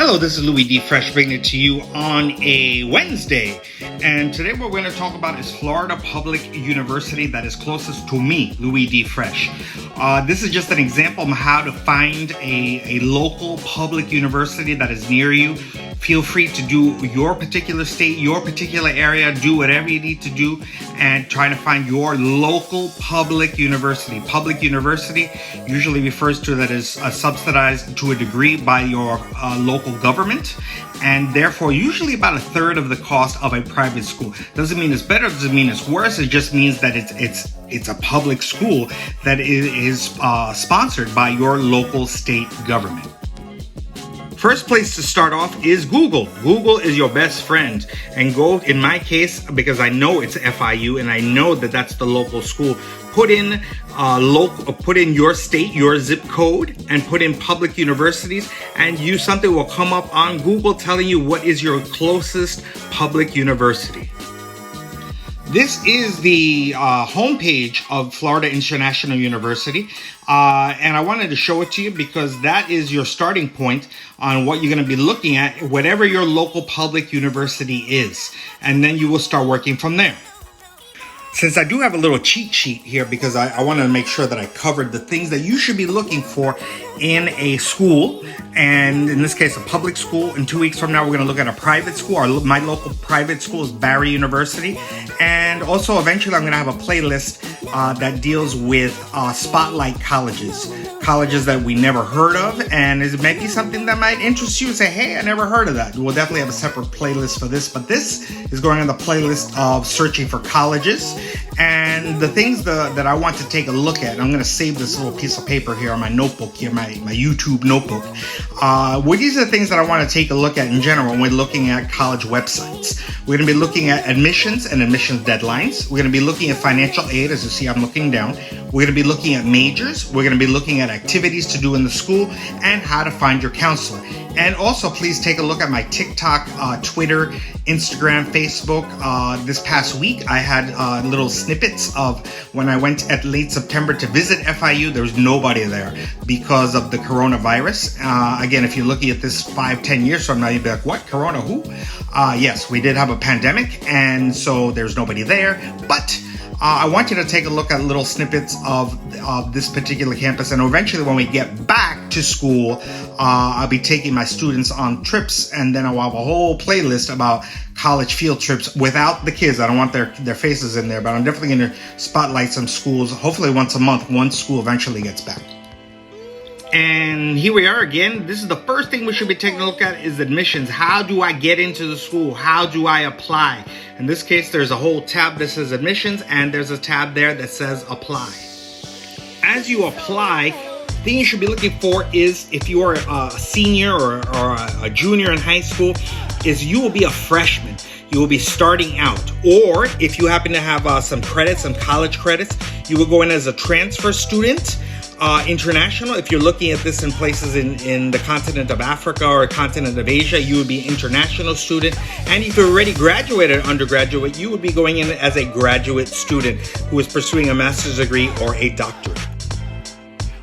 Hello, this is Louiedfresh bringing it to you on a Wednesday. And today what we're going to talk about is Florida Public University that is closest to me, Louiedfresh. This is just an example of how to find a local public university that is near you. Feel free to do your particular state, your particular area, do whatever you need to do and try to find your local public university. Public university usually refers to that as subsidized to a degree by your local government, and therefore usually about a third of the cost of a private school. Doesn't mean it's better, doesn't mean it's worse. It just means that it's a public school that is sponsored by your local state government. First place to start off is Google. Google is your best friend, and go, in my case, because I know it's FIU and I know that that's the local school, put in your state, your zip code, and put in public universities, and something will come up on Google telling you what is your closest public university. This is the homepage of Florida International University, and I wanted to show it to you because that is your starting point on what you're going to be looking at, whatever your local public university is, and then you will start working from there. Since I do have a little cheat sheet here because I wanted to make sure that I covered the things that you should be looking for in a school, and in this case a public school. In 2 weeks from now we're going to look at a private school. My local private school is Barry University, and also eventually I'm going to have a playlist that deals with spotlight colleges that we never heard of, and it may be something that might interest you and say, hey, I never heard of that. We'll definitely have a separate playlist for this, but this is going on the playlist of searching for colleges. And the things that I want to take a look at, I'm going to save this little piece of paper here on my notebook here, my YouTube notebook. These are the things that I want to take a look at in general when we're looking at college websites. We're going to be looking at admissions and admissions deadlines. We're going to be looking at financial aid. As you see, I'm looking down. We're going to be looking at majors. We're going to be looking at activities to do in the school and how to find your counselor. And also, please take a look at my TikTok, Twitter, Instagram, Facebook. This past week, I had little snippets of when I went at late September to visit FIU. There was nobody there because of the coronavirus. Again, if you're looking at this 5-10 years from now, you'd be like, what? Corona who? Yes, we did have a pandemic, and so there's nobody there. But I want you to take a look at little snippets of this particular campus, and eventually when we get back to school, I'll be taking my students on trips, and then I'll have a whole playlist about college field trips without the kids. I don't want their faces in there, but I'm definitely going to spotlight some schools, hopefully once a month, once school eventually gets back. And here we are again. This is the first thing we should be taking a look at is admissions. How do I get into the school? How do I apply? In this case, there's a whole tab that says admissions, and there's a tab there that says apply. As you apply, the thing you should be looking for is, if you are a senior or a junior in high school, is you will be a freshman. You will be starting out. Or if you happen to have some credits, some college credits, you will go in as a transfer student. International, if you're looking at this in places in the continent of Africa or continent of Asia, you would be an international student. And if you're already graduated undergraduate, you would be going in as a graduate student who is pursuing a master's degree or a doctorate.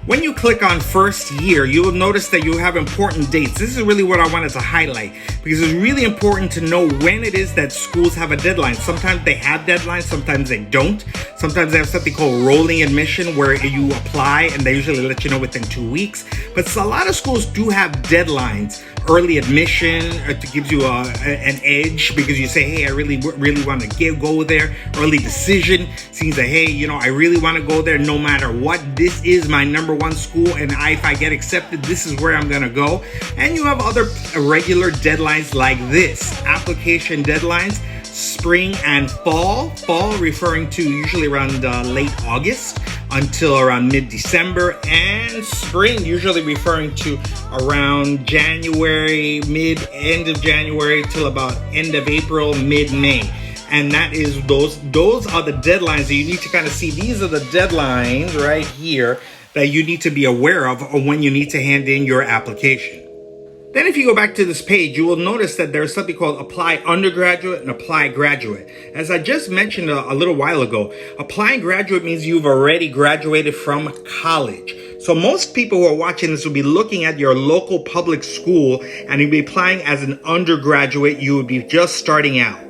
When you click on first year, you will notice that you have important dates. This is really what I wanted to highlight because it's really important to know when it is that schools have a deadline. Sometimes they have deadlines, sometimes they don't. Sometimes they have something called rolling admission where you apply and they usually let you know within 2 weeks. But a lot of schools do have deadlines. Early admission gives you an edge because you say, hey, I really want to go there. Early decision seems that, hey, I really want to go there no matter what. This is my number one school, and if I get accepted, this is where I'm going to go. And you have other regular deadlines like this. Application deadlines, spring and fall. Fall referring to usually around late August until around mid-December, and spring usually referring to around January, end of January till about end of April, mid-May. And that is those are the deadlines that you need to kind of see. These are the deadlines right here that you need to be aware of when you need to hand in your application. Then if you go back to this page, you will notice that there's something called Apply Undergraduate and Apply Graduate. As I just mentioned a little while ago, applying graduate means you've already graduated from college. So most people who are watching this will be looking at your local public school and you'll be applying as an undergraduate. You would be just starting out.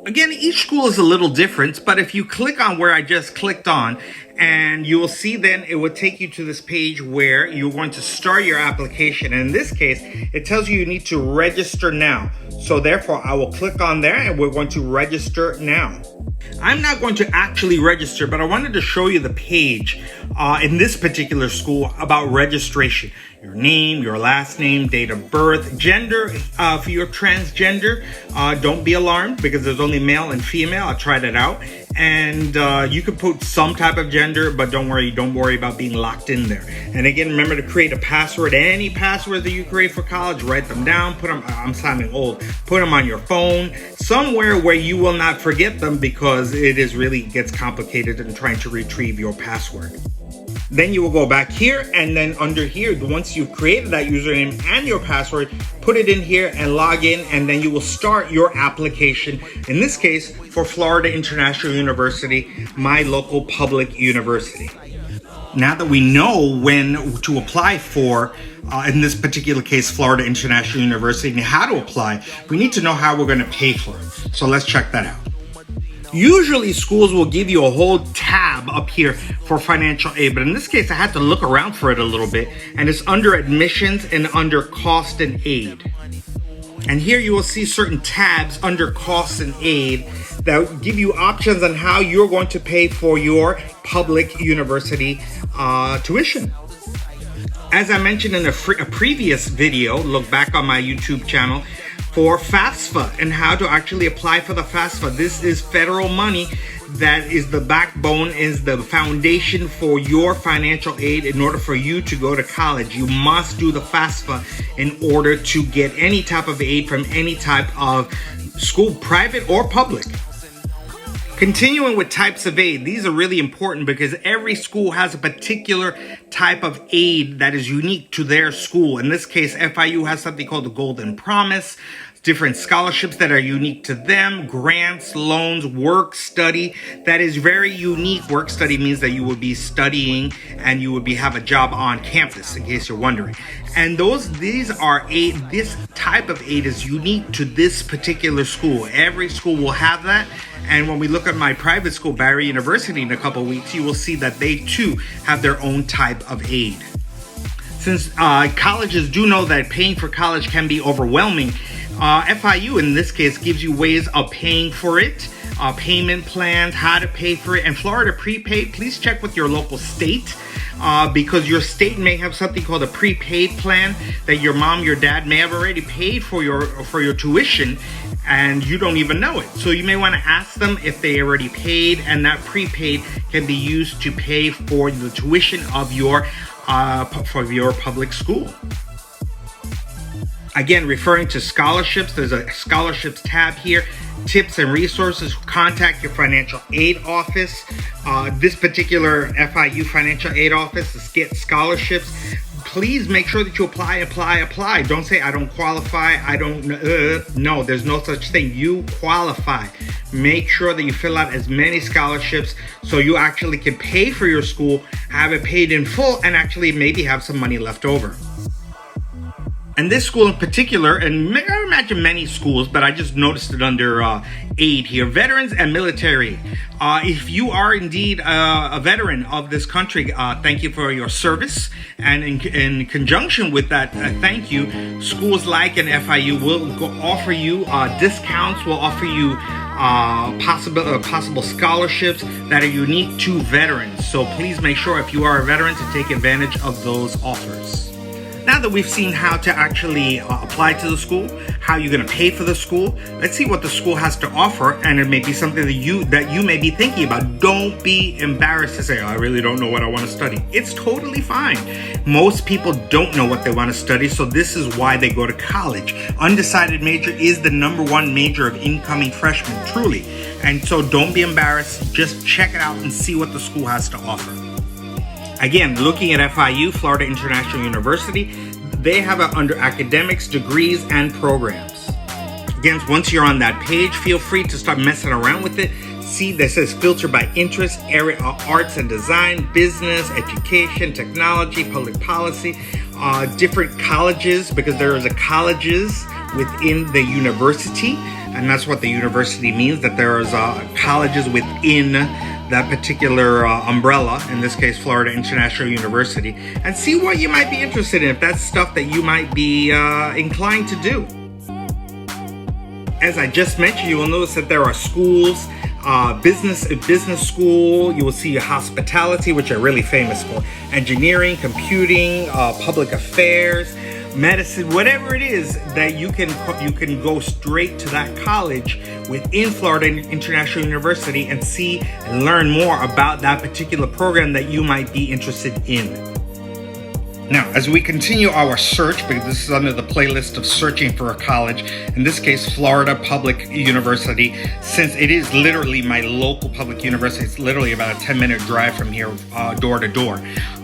Again, each school is a little different, but if you click on where I just clicked on, and you will see then it will take you to this page where you're going to start your application. And in this case, it tells you need to register now. So therefore, I will click on there and we're going to register now. I'm not going to actually register, but I wanted to show you the page in this particular school about registration. Your name, your last name, date of birth, gender. If you're transgender, don't be alarmed because there's only male and female. I tried it out. And you could put some type of gender, but don't worry about being locked in there. And again, remember to create a password. Any password that you create for college, write them down, put them, I'm sounding old, put them on your phone, somewhere where you will not forget them because it is really gets complicated in trying to retrieve your password. Then you will go back here, and then under here, once you've created that username and your password, put it in here and log in, and then you will start your application. In this case, for Florida International University, my local public university. Now that we know when to apply for, in this particular case, Florida International University, and how to apply, we need to know how we're going to pay for it. So let's check that out. Usually schools will give you a whole tab up here for financial aid, but in this case I had to look around for it a little bit, and it's under admissions and under cost and aid. And here you will see certain tabs under costs and aid that give you options on how you're going to pay for your public university tuition. As I mentioned in a previous video, look back on my YouTube channel, for FAFSA and how to actually apply for the FAFSA. This is federal money that is the backbone, is the foundation for your financial aid. In order for you to go to college, you must do the FAFSA in order to get any type of aid from any type of school, private or public. Continuing with types of aid, these are really important because every school has a particular type of aid that is unique to their school. In this case, FIU has something called the Golden Promise, different scholarships that are unique to them, grants, loans, work study that is very unique. Work study means that you will be studying and you will have a job on campus, in case you're wondering. And these are aid. This type of aid is unique to this particular school. Every school will have that. And when we look at my private school, Barry University, in a couple of weeks, you will see that they too have their own type of aid. Since colleges do know that paying for college can be overwhelming, FIU in this case gives you ways of paying for it, payment plans, how to pay for it. And Florida prepaid, please check with your local state because your state may have something called a prepaid plan that your mom, your dad may have already paid for your tuition, and you don't even know it. So you may want to ask them if they already paid, and that prepaid can be used to pay for the tuition of your public school. Again, referring to scholarships, there's a scholarships tab here. Tips and resources, contact your financial aid office. This particular FIU financial aid office is get scholarships. Please make sure that you apply. Don't say, I don't qualify, I don't, no, there's no such thing. You qualify. Make sure that you fill out as many scholarships so you actually can pay for your school, have it paid in full, and actually maybe have some money left over. And this school in particular, and I imagine many schools, but I just noticed it under aid here, veterans and military. If you are indeed a veteran of this country, thank you for your service. And in conjunction with that, thank you, schools like an FIU will offer you discounts, will offer you possible scholarships that are unique to veterans. So please make sure if you are a veteran to take advantage of those offers. Now that we've seen how to actually apply to the school, how you're going to pay for the school, let's see what the school has to offer, and it may be something that you may be thinking about. Don't be embarrassed to say, I really don't know what I want to study. It's totally fine. Most people don't know what they want to study, so this is why they go to college. Undecided major is the #1 major of incoming freshmen, truly. And so don't be embarrassed. Just check it out and see what the school has to offer. Again, looking at FIU, Florida International University, they have it under academics, degrees, and programs. Again, once you're on that page, feel free to start messing around with it. See, this says filter by interest, area, arts and design, business, education, technology, public policy, different colleges, because there is a colleges within the university, and that's what the university means, that there is colleges within that particular umbrella, in this case Florida International University, and see what you might be interested in, if that's stuff that you might be inclined to do. As I just mentioned, you will notice that there are schools, business school, you will see hospitality, which are really famous for, engineering, computing, public affairs, medicine, whatever it is that you can go straight to that college within Florida International University and see and learn more about that particular program that you might be interested in. Now, as we continue our search, because this is under the playlist of searching for a college, in this case, Florida Public University, since it is literally my local public university, it's literally about a 10-minute drive from here, door to door.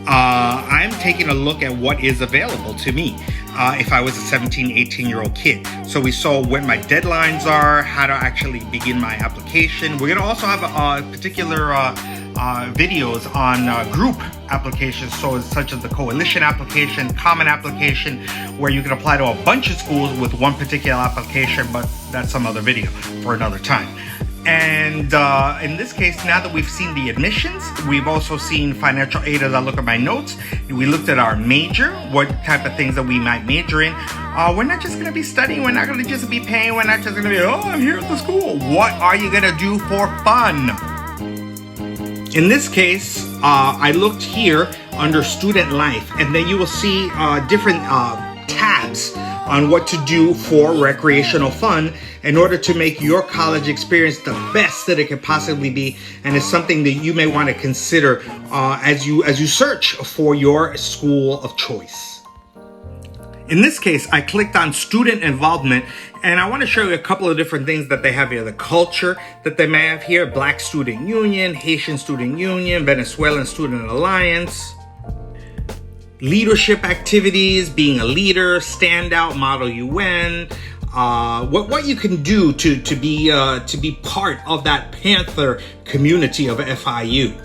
I'm taking a look at what is available to me if I was a 17, 18-year-old kid. So we saw when my deadlines are, how to actually begin my application. We're going to also have a particular videos on group applications, so such as the coalition application, common application, where you can apply to a bunch of schools with one particular application, but that's some other video for another time. And in this case, now that we've seen the admissions, we've also seen financial aid. As I look at my notes, we looked at our major, what type of things that we might major in. We're not just going to be studying, we're not going to just be paying, we're not just going to be, oh, I'm here at the school. What are you going to do for fun? In this case, I looked here under student life, and then you will see different tabs on what to do for recreational fun in order to make your college experience the best that it could possibly be, and it's something that you may want to consider as you search for your school of choice. In this case, I clicked on student involvement, and I want to show you a couple of different things that they have here. The culture that they may have here: Black Student Union, Haitian Student Union, Venezuelan Student Alliance. Leadership activities, being a leader, standout, model UN. What you can do to be part of that Panther community of FIU.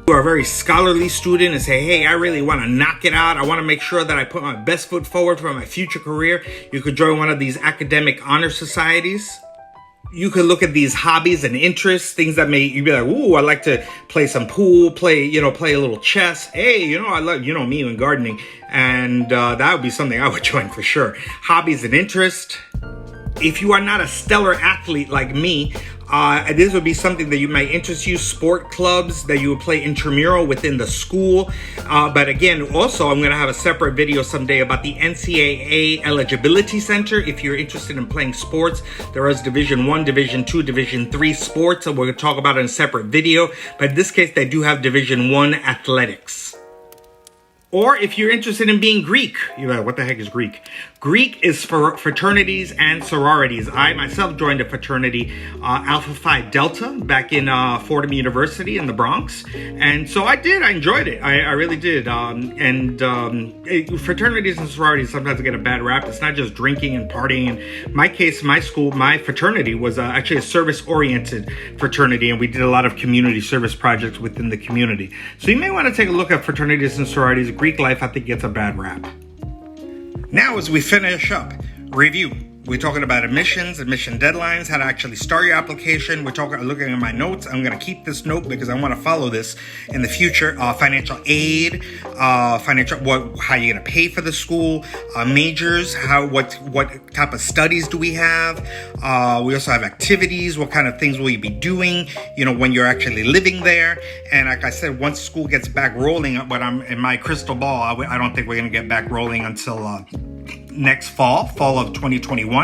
You are a very scholarly student and say, hey, I really want to knock it out. I want to make sure that I put my best foot forward for my future career. You could join one of these academic honor societies. You could look at these hobbies and interests, things that you'd be like, ooh, I like to play some pool, play a little chess. Hey, I love, me and gardening. And that would be something I would join for sure. Hobbies and interests. If you are not a stellar athlete like me, this would be something that you might interest you. Sport clubs that you would play intramural within the school. But again, also, I'm going to have a separate video someday about the NCAA Eligibility Center. If you're interested in playing sports, there is Division I, Division II, Division III sports, and we're going to talk about it in a separate video. But in this case, they do have Division I athletics. Or if you're interested in being Greek, you're like, what the heck is Greek? Greek is for fraternities and sororities. I myself joined a fraternity, Alpha Phi Delta, back in Fordham University in the Bronx. And so I enjoyed it. I really did. Fraternities and sororities sometimes get a bad rap. It's not just drinking and partying. In my case, my fraternity was actually a service-oriented fraternity, and we did a lot of community service projects within the community. So you may want to take a look at fraternities and sororities. Greek life, I think, gets a bad rap. Now, as we finish up, review. We're talking about admissions, admission deadlines, how to actually start your application. Looking at my notes. I'm going to keep this note because I want to follow this in the future. Financial aid, how you're going to pay for the school, majors, what type of studies do we have? We also have activities. What kind of things will you be doing? When you're actually living there. And like I said, once school gets back rolling, but I'm in my crystal ball, I don't think we're going to get back rolling until next fall of 2021.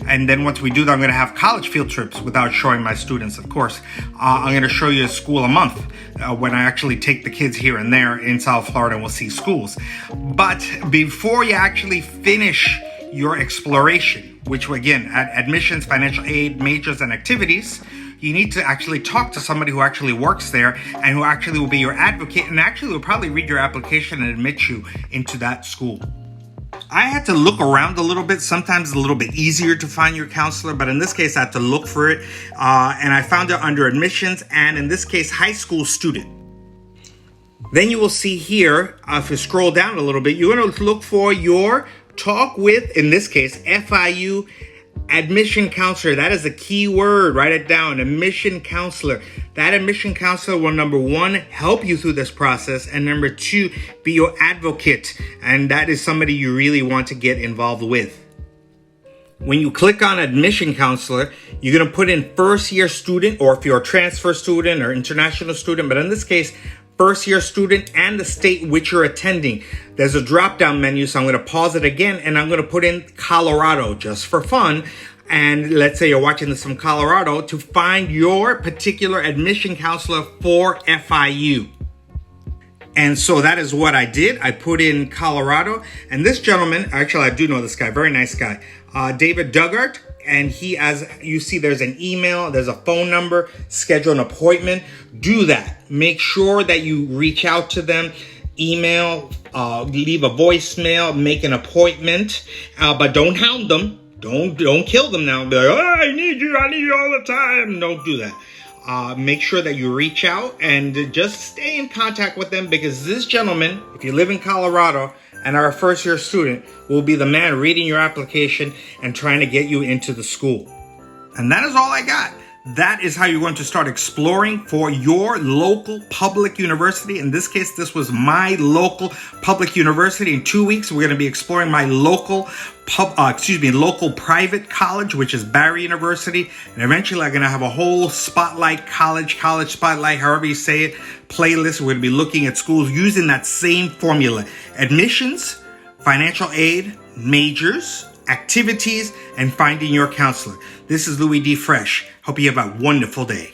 And then once we do that, I'm going to have college field trips without showing my students, of course. I'm going to show you a school a month when I actually take the kids here and there in South Florida, and we'll see schools. But before you actually finish your exploration, which again, admissions, financial aid, majors, and activities, you need to actually talk to somebody who actually works there and who actually will be your advocate and actually will probably read your application and admit you into that school. I had to look around a little bit. Sometimes it's a little bit easier to find your counselor, but in this case, I had to look for it. And I found it under admissions and in this case, high school student. Then you will see here, if you scroll down a little bit, you're going to look for your talk with, in this case, FIU admission counselor. That is a key word. Write it down. Admission counselor. That admission counselor will, number one, help you through this process. And number two, be your advocate. And that is somebody you really want to get involved with. When you click on admission counselor, you're going to put in first year student, or if you're a transfer student or international student, but in this case, first year student and the state which you're attending. There's a drop down menu, so I'm going to pause it again and I'm going to put in Colorado just for fun. And let's say you're watching this from Colorado, to find your particular admission counselor for FIU. And so that is what I did. I put in Colorado, and this gentleman, actually I do know this guy, very nice guy, David Duggart. And he, as you see, there's an email, there's a phone number, schedule an appointment. Do that. Make sure that you reach out to them, email, leave a voicemail, make an appointment, but don't hound them. Don't kill them now. Be like, oh, I need you all the time. Don't do that. Make sure that you reach out and just stay in contact with them, because this gentleman, if you live in Colorado and are a first year student, will be the man reading your application and trying to get you into the school. And that is all I got. That is how you're going to start exploring for your local public university. In this case, this was my local public university. In 2 weeks, we're going to be exploring my local local private college, which is Barry University. And eventually, I'm going to have a whole spotlight college spotlight, however you say it, playlist. We're going to be looking at schools using that same formula: admissions, financial aid, majors, activities, and finding your counselor. This is Louiedfresh. Hope you have a wonderful day.